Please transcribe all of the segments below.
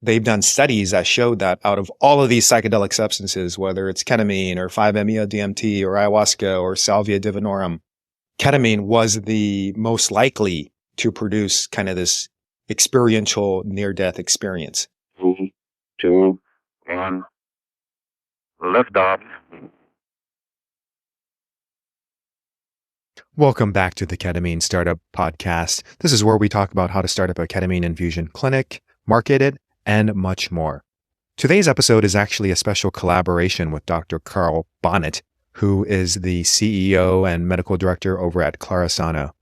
they've done studies that showed that out of all of these psychedelic substances, whether it's ketamine or 5-MeO-DMT or ayahuasca or salvia divinorum, ketamine was the most likely to produce kind of this experiential near-death experience. 3, 2, 1, lift off. Welcome back to the Ketamine Startup Podcast. This is where we talk about how to start up a ketamine infusion clinic, market it, and much more. Today's episode is actually a special collaboration with Dr. Carl Bonnet, who is the CEO and medical director over at Klarisana.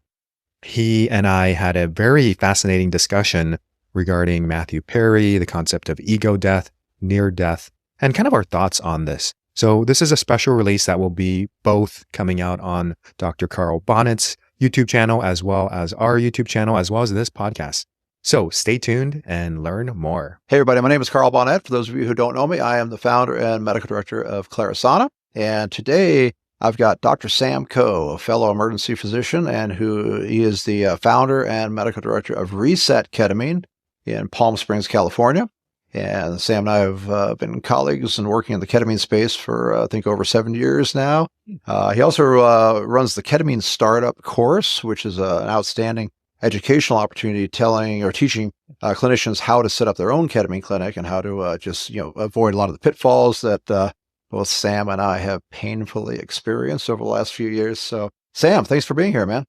He and I had a very fascinating discussion regarding Matthew Perry, the concept of ego death, near death, and kind of our thoughts on this. So this is a special release that will be both coming out on Dr. Carl Bonnett's YouTube channel, as well as our YouTube channel, as well as this podcast. So stay tuned and learn more. Hey everybody, my name is Carl Bonnett. For those of you who don't know me, I am the founder and medical director of Klarisana. And today I've got Dr. Sam Coe, a fellow emergency physician, and he is the founder and medical director of Reset Ketamine in Palm Springs, California. And Sam and I have been colleagues and working in the ketamine space for, I think, over 7 years now. He also runs the Ketamine Startup course, which is an outstanding educational opportunity teaching clinicians how to set up their own ketamine clinic and how to avoid a lot of the pitfalls that both Sam and I have painfully experienced over the last few years. So, Sam, thanks for being here, man.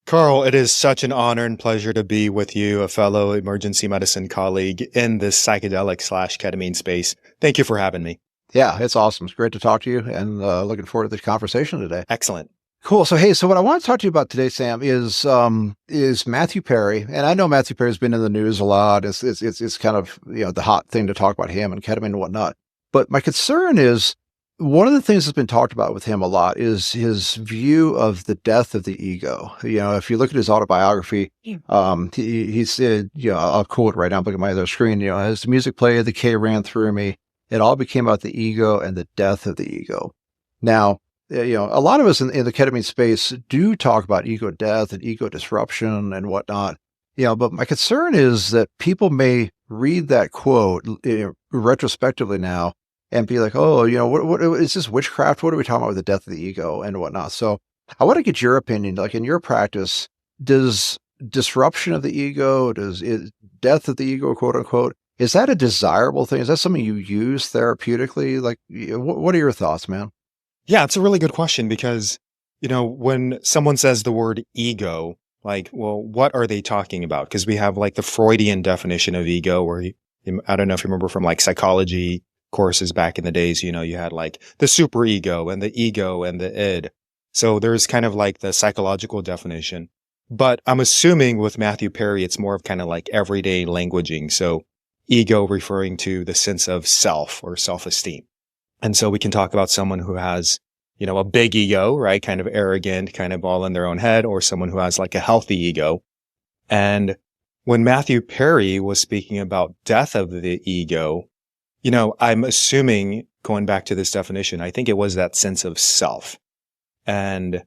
Carl, it is such an honor and pleasure to be with you, a fellow emergency medicine colleague in this psychedelic/ketamine space. Thank you for having me. Yeah, it's awesome. It's great to talk to you, and looking forward to the conversation today. Excellent. Cool. So, hey, so what I want to talk to you about today, Sam, is Matthew Perry. And I know Matthew Perry's been in the news a lot. It's kind of, the hot thing to talk about him and ketamine and whatnot. But my concern is, one of the things that's been talked about with him a lot is his view of the death of the ego. If you look at his autobiography, he said, I'll quote right now, look at my other screen, as the music played, the K ran through me. It all became about the ego and the death of the ego. Now, a lot of us in the ketamine space do talk about ego death and ego disruption and whatnot, but my concern is that people may read that quote retrospectively now and be like, oh, what is this witchcraft? What are we talking about with the death of the ego and whatnot? So I want to get your opinion, like in your practice, does disruption of the ego, death of the ego, quote unquote, is that a desirable thing? Is that something you use therapeutically? Like, what are your thoughts, man? Yeah, it's a really good question because, when someone says the word ego, like, well, what are they talking about? Because we have like the Freudian definition of ego where I don't know if you remember from like psychology courses back in the days, you had like the superego and the ego and the id. So there's kind of like the psychological definition. But I'm assuming with Matthew Perry, it's more of kind of like everyday languaging. So ego referring to the sense of self or self-esteem. And so we can talk about someone who has, a big ego, right? Kind of arrogant, kind of all in their own head, or someone who has like a healthy ego. And when Matthew Perry was speaking about death of the ego, I'm assuming, going back to this definition, I think it was that sense of self. And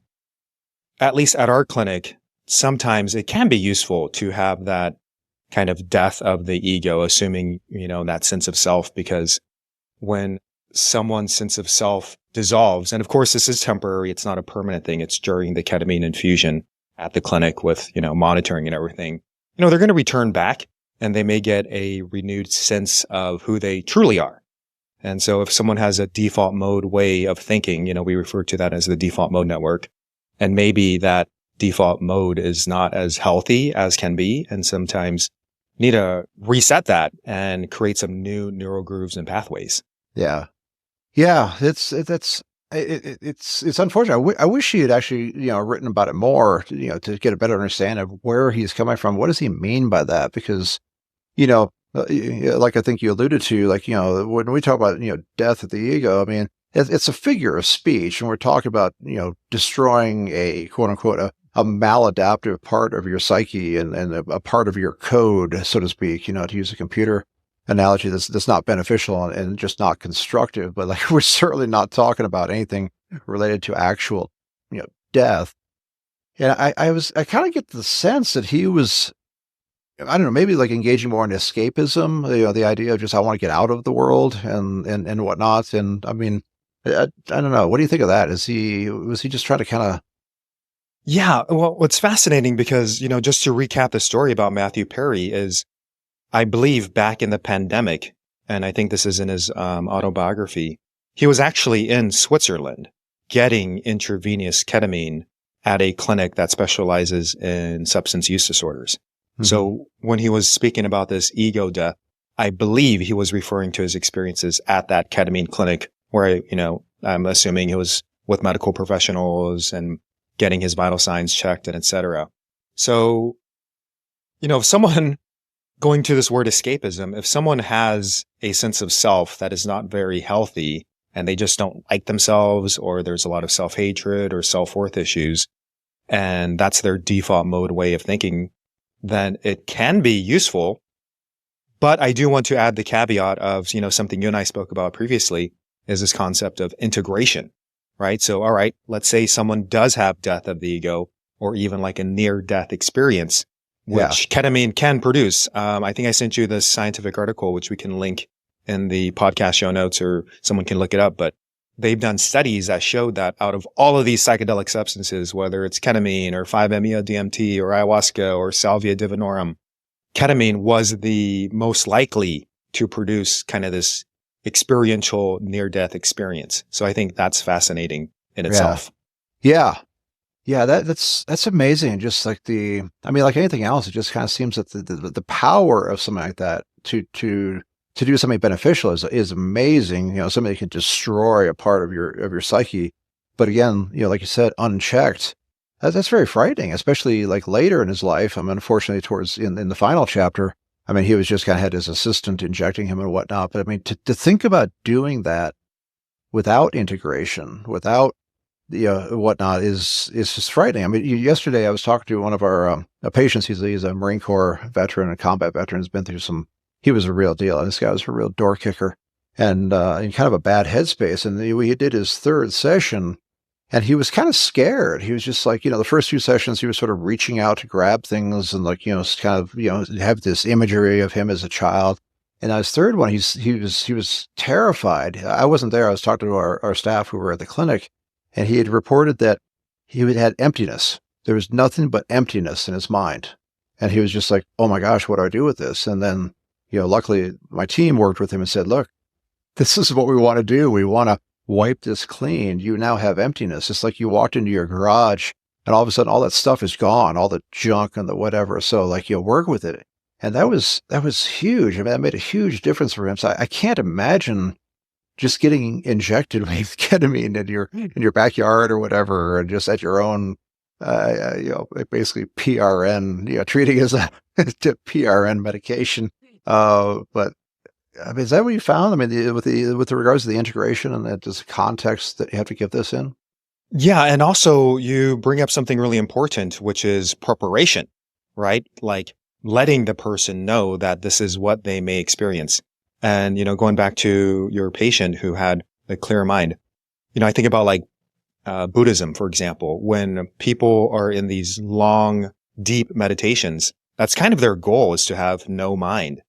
at least at our clinic, sometimes it can be useful to have that kind of death of the ego, assuming, that sense of self, because when someone's sense of self dissolves, and of course this is temporary, it's not a permanent thing, it's during the ketamine infusion at the clinic with, monitoring and everything, they're going to return back. And they may get a renewed sense of who they truly are. And so if someone has a default mode way of thinking, we refer to that as the default mode network. And maybe that default mode is not as healthy as can be. And sometimes need to reset that and create some new neural grooves and pathways. Yeah. Yeah. It's unfortunate. I wish he had actually, written about it more, to get a better understanding of where he's coming from. What does he mean by that? Because, like I think you alluded to, like, when we talk about, death of the ego, I mean, it's a figure of speech, and we're talking about, destroying a quote unquote, a maladaptive part of your psyche and a part of your code, so to speak, to use a computer analogy that's not beneficial and just not constructive. But like, we're certainly not talking about anything related to actual, death. And I kind of get the sense that he was I don't know, maybe like engaging more in escapism, the idea of just, I want to get out of the world and whatnot. And I mean, I don't know. What do you think of that? Was he just trying to kind of, Yeah. Well, what's fascinating because, just to recap the story about Matthew Perry is, I believe back in the pandemic, and I think this is in his autobiography, he was actually in Switzerland getting intravenous ketamine at a clinic that specializes in substance use disorders. Mm-hmm. So when he was speaking about this ego death, I believe he was referring to his experiences at that ketamine clinic where, I'm assuming he was with medical professionals and getting his vital signs checked and et cetera. So, if someone going to this word escapism, if someone has a sense of self that is not very healthy and they just don't like themselves, or there's a lot of self-hatred or self-worth issues, and that's their default mode way of thinking, then it can be useful. But I do want to add the caveat of, something you and I spoke about previously is this concept of integration, right? So, all right, let's say someone does have death of the ego or even like a near-death experience, which ketamine can produce. I think I sent you the scientific article, which we can link in the podcast show notes or someone can look it up. But they've done studies that showed that out of all of these psychedelic substances, whether it's ketamine or 5-MeO-DMT or ayahuasca or salvia divinorum, ketamine was the most likely to produce kind of this experiential near-death experience. So I think that's fascinating in itself. Yeah. Yeah, that's amazing. Just like like anything else, it just kind of seems that the power of something like that to do something beneficial is amazing. Something that can destroy a part of your psyche, but again, like you said, unchecked, that's very frightening, especially like later in his life. Unfortunately, towards in the final chapter, he was just kind of had his assistant injecting him and whatnot. But to think about doing that without integration, without whatnot is just frightening. Yesterday I was talking to one of our patients. He's a Marine Corps veteran, a combat veteran. Has been through he was a real deal. This guy was a real door kicker and in kind of a bad headspace. And he did his third session and he was kind of scared. He was just like, the first two sessions, he was sort of reaching out to grab things and like, kind of, have this imagery of him as a child. And his third one, he was terrified. I wasn't there. I was talking to our staff who were at the clinic. And he had reported that he had emptiness. There was nothing but emptiness in his mind. And he was just like, oh my gosh, what do I do with this? And then, luckily my team worked with him and said, look, this is what we want to do. We want to wipe this clean. You now have emptiness. It's like you walked into your garage and all of a sudden all that stuff is gone, all the junk and the whatever. So like work with it. And that was huge. That made a huge difference for him. So I can't imagine just getting injected with ketamine in your backyard or whatever, and just at your own, basically PRN, treating it as a PRN medication. But is that what you found? With regards to the integration and the context that you have to give this in? Yeah, and also you bring up something really important, which is preparation, right? Like letting the person know that this is what they may experience. And, going back to your patient who had a clear mind, I think about like Buddhism, for example, when people are in these long, deep meditations, that's kind of their goal, is to have no mind.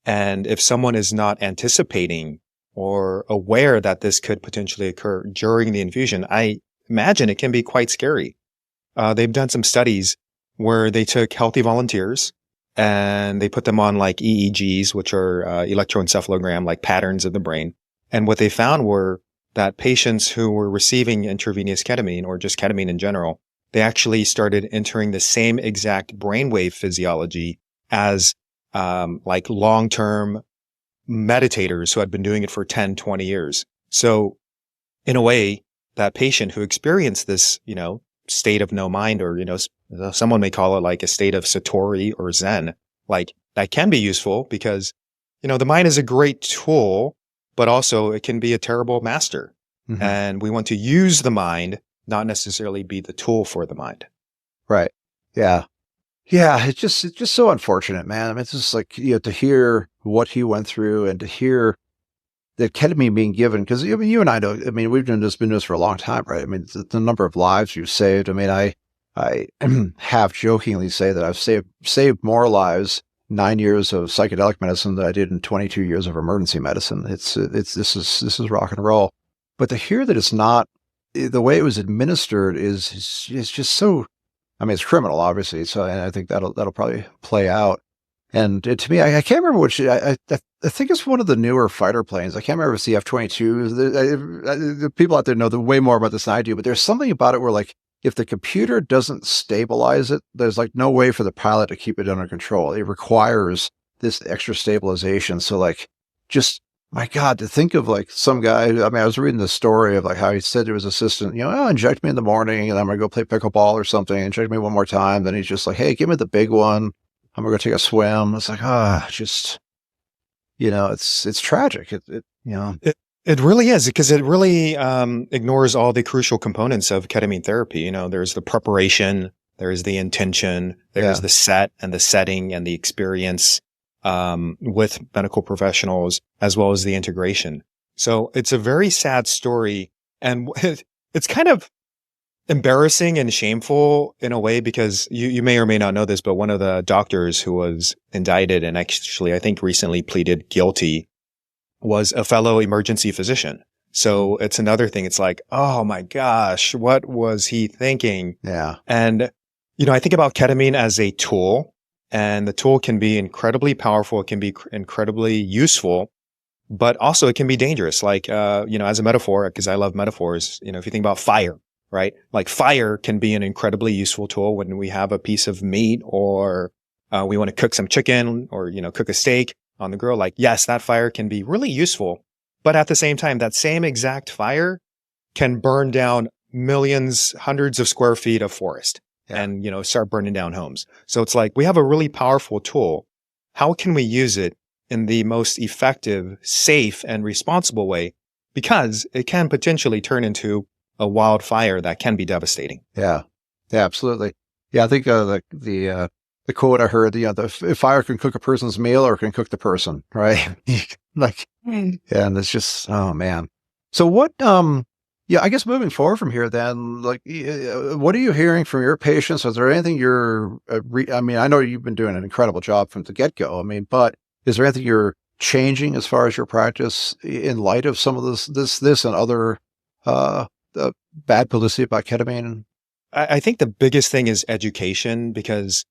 And if someone is not anticipating or aware that this could potentially occur during the infusion, I imagine it can be quite scary. They've done some studies where they took healthy volunteers and they put them on like EEGs, which are electroencephalogram, like patterns of the brain. And what they found were that patients who were receiving intravenous ketamine or just ketamine in general, they actually started entering the same exact brainwave physiology as like long-term meditators who had been doing it for 10, 20 years. So in a way, that patient who experienced this, state of no mind, or, someone may call it like a state of Satori or Zen, like that can be useful because, the mind is a great tool, but also it can be a terrible master. Mm-hmm. And we want to use the mind, not necessarily be the tool for the mind. Right. Yeah. Yeah. It's just so unfortunate, man. It's just like, to hear what he went through and to hear the ketamine being given, because you and I know, we've been doing this for a long time, right? The number of lives you've saved. I half jokingly say that I've saved more lives 9 years of psychedelic medicine that I did in 22 years of emergency medicine. This is rock and roll. But to hear that it's not, the way it was administered is just so, I mean, it's criminal, obviously. So, and I think that'll probably play out. And to me, I can't remember which, I think it's one of the newer fighter planes. I can't remember if it's the F-22. The people out there know way more about this than I do, but there's something about it where, like, if the computer doesn't stabilize it, there's like no way for the pilot to keep it under control. It requires this extra stabilization. So, like, just, my God, to think of like some guy, I mean, I was reading the story of like how he said to his assistant, oh, inject me in the morning and I'm going to go play pickleball or something. Inject me one more time. Then he's just like, hey, give me the big one. I'm going to go take a swim. It's like, just, it's tragic. It really is, because it really ignores all the crucial components of ketamine therapy. There's the preparation, there's the intention, there's the set and the setting and the experience with medical professionals, as well as the integration. So it's a very sad story, and it's kind of embarrassing and shameful in a way, because you may or may not know this, but one of the doctors who was indicted and actually I think recently pleaded guilty was a fellow emergency physician. So it's another thing. It's like, oh my gosh, what was he thinking? Yeah. And, I think about ketamine as a tool, and the tool can be incredibly powerful. It can be incredibly useful, but also it can be dangerous. Like, as a metaphor, because I love metaphors, if you think about fire, right? Like, fire can be an incredibly useful tool when we have a piece of meat, or we want to cook some chicken, or, cook a steak on the grill. Like, yes, that fire can be really useful, but at the same time, that same exact fire can burn down millions, hundreds of square feet of forest and, start burning down homes. So it's like, we have a really powerful tool. How can we use it in the most effective, safe, and responsible way? Because it can potentially turn into a wildfire that can be devastating. Yeah. Yeah, absolutely. Yeah. I think, the quote I heard, the fire can cook a person's meal or can cook the person, right? Like, and it's just, oh man. So what, I guess moving forward from here then, like, what are you hearing from your patients? Is there anything I know you've been doing an incredible job from the get-go. I mean, but is there anything you're changing as far as your practice in light of some of this and other, bad publicity about ketamine? I think the biggest thing is education, because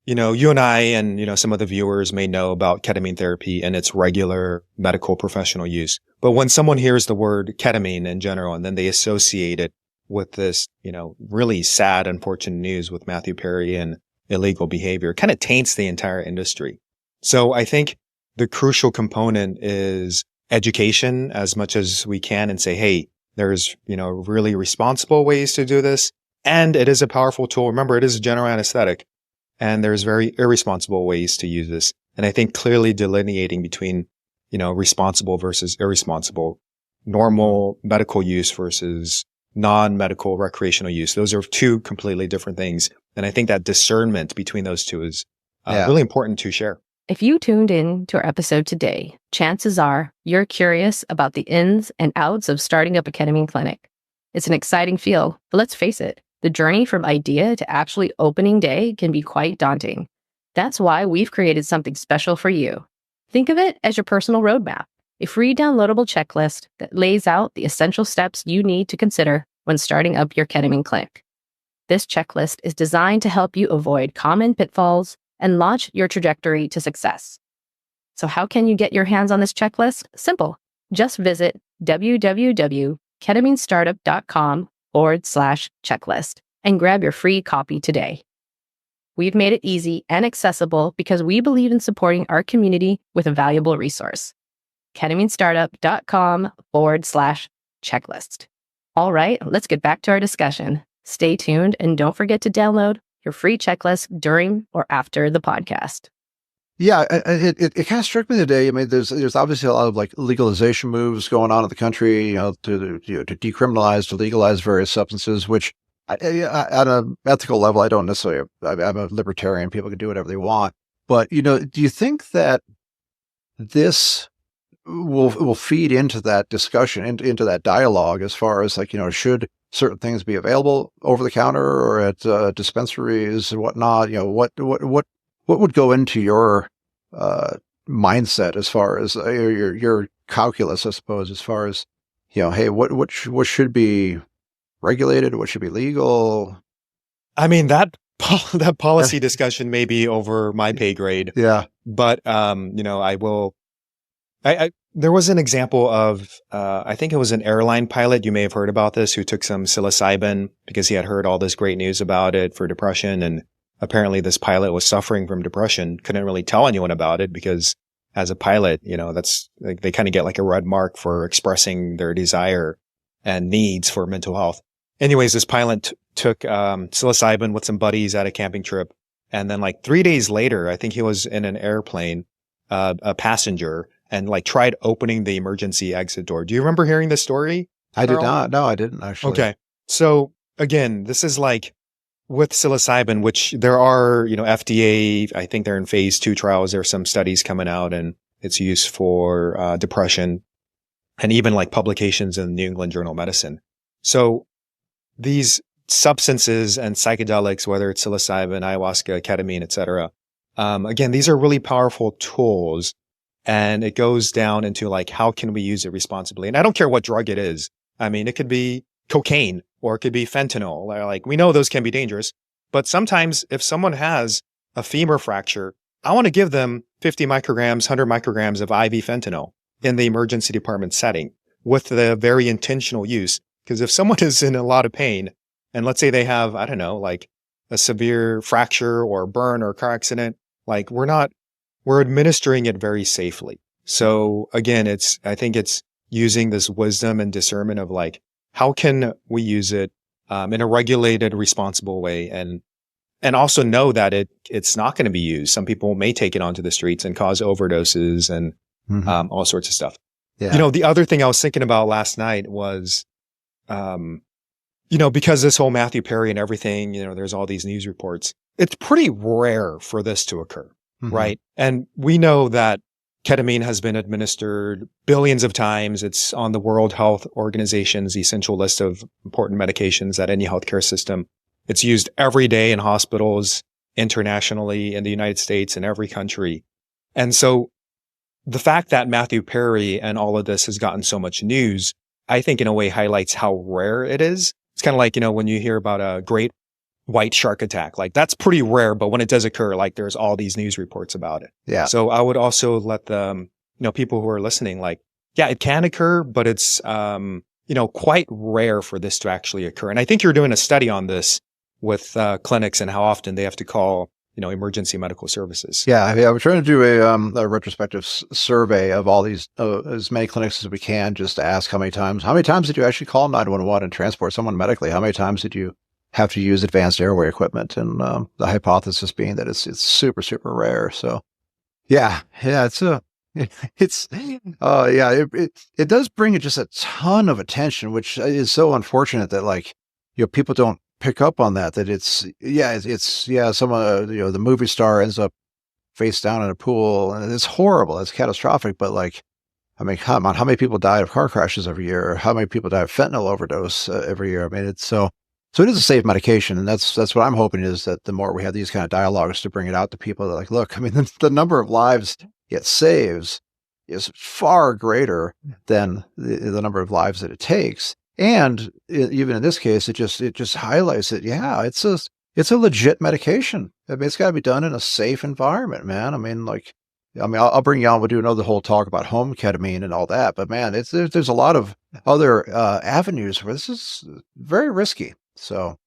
you and I and, some of the viewers may know about ketamine therapy and its regular medical professional use. But when someone hears the word ketamine in general, and then they associate it with this, really sad, unfortunate news with Matthew Perry and illegal behavior, it kind of taints the entire industry. So I think the crucial component is education as much as we can, and say, hey, there's, really responsible ways to do this. And it is a powerful tool. Remember, it is a general anesthetic. And there's very irresponsible ways to use this. And I think clearly delineating between, responsible versus irresponsible, normal medical use versus non-medical recreational use. Those are two completely different things. And I think that discernment between those two is really important to share. If you tuned in to our episode today, chances are you're curious about the ins and outs of starting up a ketamine clinic. It's an exciting field, but let's face it, the journey from idea to actually opening day can be quite daunting. That's why we've created something special for you. Think of it as your personal roadmap, a free downloadable checklist that lays out the essential steps you need to consider when starting up your ketamine clinic. This checklist is designed to help you avoid common pitfalls and launch your trajectory to success. So how can you get your hands on this checklist? Simple. Just visit www.ketaminestartup.com/checklist and grab your free copy today. We've made it easy and accessible because we believe in supporting our community with a valuable resource. ketaminestartup.com/checklist. All right, let's get back to our discussion. Stay tuned and don't forget to download your free checklist during or after the podcast. Yeah, it kind of struck me today. I mean, there's obviously a lot of like legalization moves going on in the country, to decriminalize, to legalize various substances, which at an ethical level, I don't necessarily, I'm a libertarian. People can do whatever they want. But, do you think that this will feed into that discussion, into that dialogue as far as like, should certain things be available over the counter or at dispensaries and whatnot? What would go into your mindset as far as your calculus, I suppose, as far as, hey, what should be regulated, what should be legal? I mean, that policy discussion may be over my pay grade. Yeah. But, I will, there was an example of, I think it was an airline pilot. You may have heard about this, who took some psilocybin because he had heard all this great news about it for depression. And apparently this pilot was suffering from depression, couldn't really tell anyone about it because as a pilot, that's like, they kind of get like a red mark for expressing their desire and needs for mental health. Anyways, this pilot took psilocybin with some buddies at a camping trip. And then like 3 days later, I think he was in an airplane, a passenger, and like tried opening the emergency exit door. Do you remember hearing this story? I did not. No, I didn't actually. Okay. So again, this is like with psilocybin, which there are, FDA, I think they're in phase 2 trials. There are some studies coming out and it's used for depression and even like publications in the New England Journal of Medicine. So these substances and psychedelics, whether it's psilocybin, ayahuasca, ketamine, etc. Again, these are really powerful tools, and it goes down into like, how can we use it responsibly? And I don't care what drug it is. I mean, it could be cocaine or it could be fentanyl. Like, we know those can be dangerous, but sometimes if someone has a femur fracture, I want to give them 50 micrograms, 100 micrograms of IV fentanyl in the emergency department setting with the very intentional use. Because if someone is in a lot of pain, and let's say they have, I don't know, like a severe fracture or burn or car accident, like we're administering it very safely. So again, I think it's using this wisdom and discernment of like, how can we use it in a regulated, responsible way, and also know that it's not going to be used. Some people may take it onto the streets and cause overdoses and all sorts of stuff. Yeah. The other thing I was thinking about last night was, because this whole Matthew Perry and everything, there's all these news reports. It's pretty rare for this to occur, right? And we know that ketamine has been administered billions of times. It's on the World Health Organization's essential list of important medications at any healthcare system. It's used every day in hospitals, internationally, in the United States, in every country. And so the fact that Matthew Perry and all of this has gotten so much news, I think in a way highlights how rare it is. It's kind of like, when you hear about a great white shark attack, like that's pretty rare, but when it does occur, like there's all these news reports about it. Yeah. So I would also let the, people who are listening, like, yeah, it can occur, but it's, quite rare for this to actually occur. And I think you're doing a study on this with clinics and how often they have to call, emergency medical services. Yeah. We're trying to do a retrospective survey of all these, as many clinics as we can, just to ask how many times did you actually call 911 and transport someone medically? How many times did you have to use advanced airway equipment? And the hypothesis being that it's super, super rare. So yeah, it does bring just a ton of attention, which is so unfortunate that like, people don't pick up on that someone, the movie star ends up face down in a pool, and it's horrible. It's catastrophic. But like, I mean, come on, how many people die of car crashes every year? How many people die of fentanyl overdose every year? I mean, it's so it is a safe medication. And that's what I'm hoping is that the more we have these kind of dialogues to bring it out to people, that like, look, I mean, the number of lives it saves is far greater than the number of lives that it takes. And even in this case, it just highlights it. Yeah, it's a legit medication. I mean, it's got to be done in a safe environment, man. I mean, I'll bring you on. We'll do another whole talk about home ketamine and all that. But man, there's a lot of other avenues where this is very risky. So,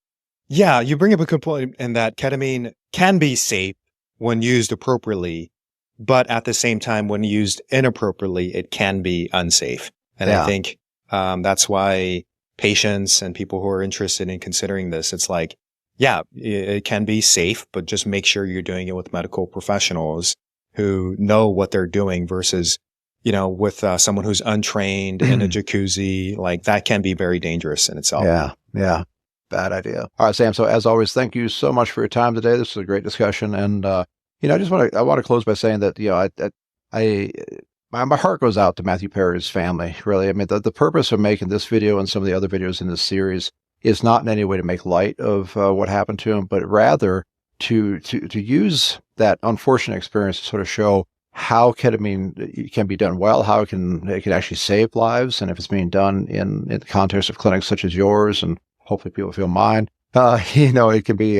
yeah, you bring up a good point in that ketamine can be safe when used appropriately, but at the same time, when used inappropriately, it can be unsafe. And I think that's why patients and people who are interested in considering this, it's like, yeah, it can be safe, but just make sure you're doing it with medical professionals who know what they're doing versus, with someone who's untrained in a jacuzzi. Like that can be very dangerous in itself. Yeah. Bad idea. All right, Sam. So as always, thank you so much for your time today. This was a great discussion. And, I want to close by saying that, my heart goes out to Matthew Perry's family, really. I mean, the purpose of making this video and some of the other videos in this series is not in any way to make light of what happened to him, but rather to use that unfortunate experience to sort of show how ketamine can be done well, how it can actually save lives, and if it's being done in the context of clinics such as yours, and hopefully people feel mine, it can be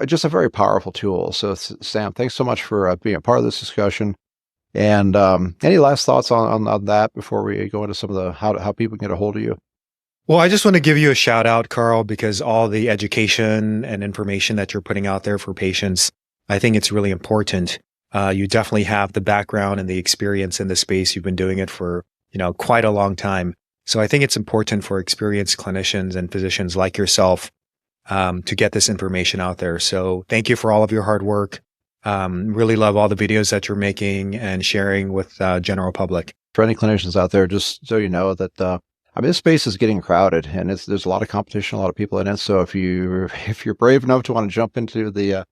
just a very powerful tool. So, Sam, thanks so much for being a part of this discussion. And any last thoughts on that before we go into some of the how people can get a hold of you? Well, I just want to give you a shout out, Carl, because all the education and information that you're putting out there for patients, I think it's really important. You definitely have the background and the experience in the space. You've been doing it for, quite a long time. So I think it's important for experienced clinicians and physicians like yourself to get this information out there. So thank you for all of your hard work. Really love all the videos that you're making and sharing with general public. For any clinicians out there, just so you know that this space is getting crowded, and there's a lot of competition, a lot of people in it. So if you're brave enough to want to jump into the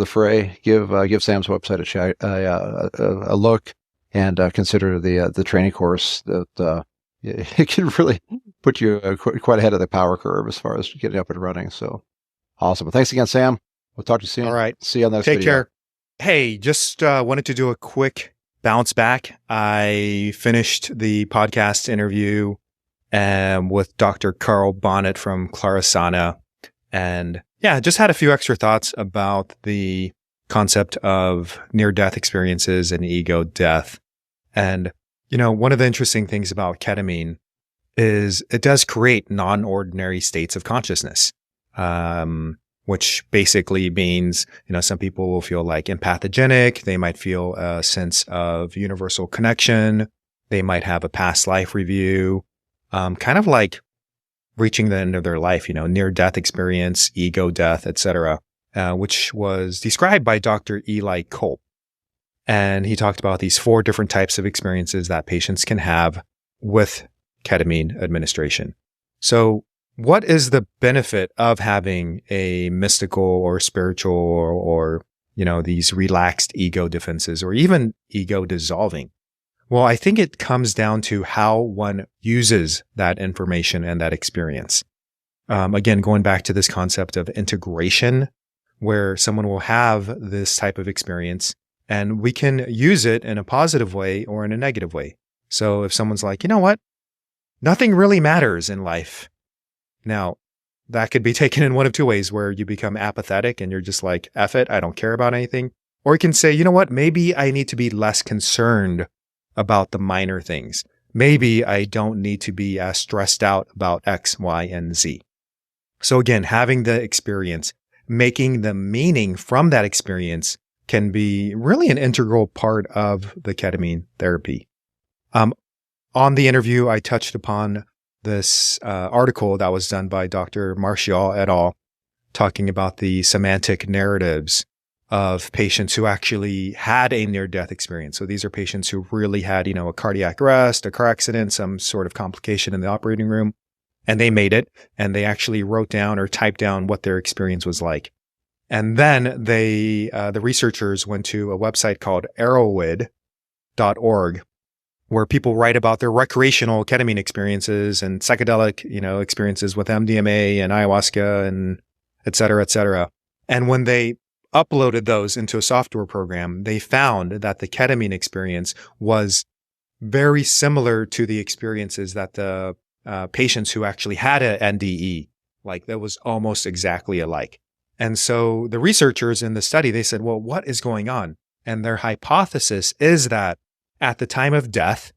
fray, give Sam's website a look, and consider the training course that it can really put you quite ahead of the power curve as far as getting up and running. So awesome! Well, thanks again, Sam. We'll talk to you soon. All right, see you on the next video. Take care. Hey, just wanted to do a quick bounce back. I finished the podcast interview with Dr. Carl Bonnet from Klarisana. And yeah, just had a few extra thoughts about the concept of near-death experiences and ego death. And, one of the interesting things about ketamine is it does create non-ordinary states of consciousness, which basically means, some people will feel like empathogenic. They might feel a sense of universal connection. They might have a past life review. Kind of like reaching the end of their life, near-death experience, ego death, etc., which was described by Dr. Eli Kolb. And he talked about these 4 different types of experiences that patients can have with ketamine administration. So what is the benefit of having a mystical or spiritual or these relaxed ego defenses or even ego dissolving? Well, I think it comes down to how one uses that information and that experience. Again, going back to this concept of integration, where someone will have this type of experience and we can use it in a positive way or in a negative way. So if someone's like, you know what, nothing really matters in life. Now, that could be taken in one of 2 ways, where you become apathetic and you're just like, F it, I don't care about anything. Or you can say, you know what, maybe I need to be less concerned about the minor things. Maybe I don't need to be as stressed out about X, Y, and Z. So again, having the experience, making the meaning from that experience can be really an integral part of the ketamine therapy. On the interview, I touched upon this article that was done by Dr. Martial et al., talking about the semantic narratives of patients who actually had a near-death experience. So these are patients who really had, a cardiac arrest, a car accident, some sort of complication in the operating room, and they made it, and they actually wrote down or typed down what their experience was like. And then the researchers went to a website called Erowid.org, where people write about their recreational ketamine experiences and psychedelic, experiences with MDMA and ayahuasca and et cetera, et cetera. And when they uploaded those into a software program, they found that the ketamine experience was very similar to the experiences that the patients who actually had an NDE, like that was almost exactly alike. And so the researchers in the study, they said, well, what is going on? And their hypothesis is that at the time of death,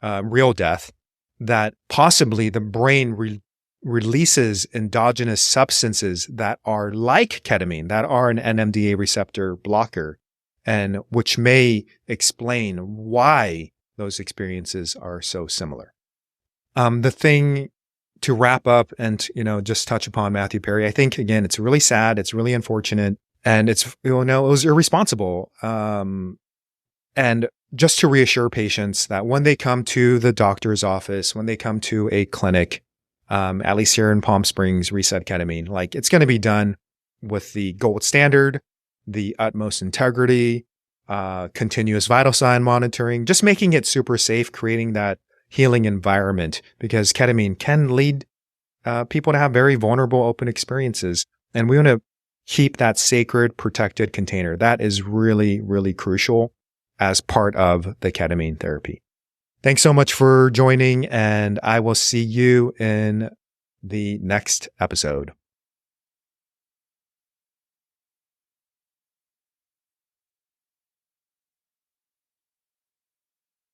real death, that possibly the brain releases endogenous substances that are like ketamine, that are an NMDA receptor blocker, and which may explain why those experiences are so similar. The thing to wrap up and, just touch upon Matthew Perry, I think, again, it's really sad, it's really unfortunate, and it was irresponsible. And just to reassure patients that when they come to the doctor's office, when they come to a clinic, at least here in Palm Springs, Reset Ketamine, like it's going to be done with the gold standard, the utmost integrity, continuous vital sign monitoring, just making it super safe, creating that healing environment, because ketamine can lead people to have very vulnerable open experiences. And we want to keep that sacred, protected container. That is really, really crucial. as part of the ketamine therapy. Thanks so much for joining, and I will see you in the next episode.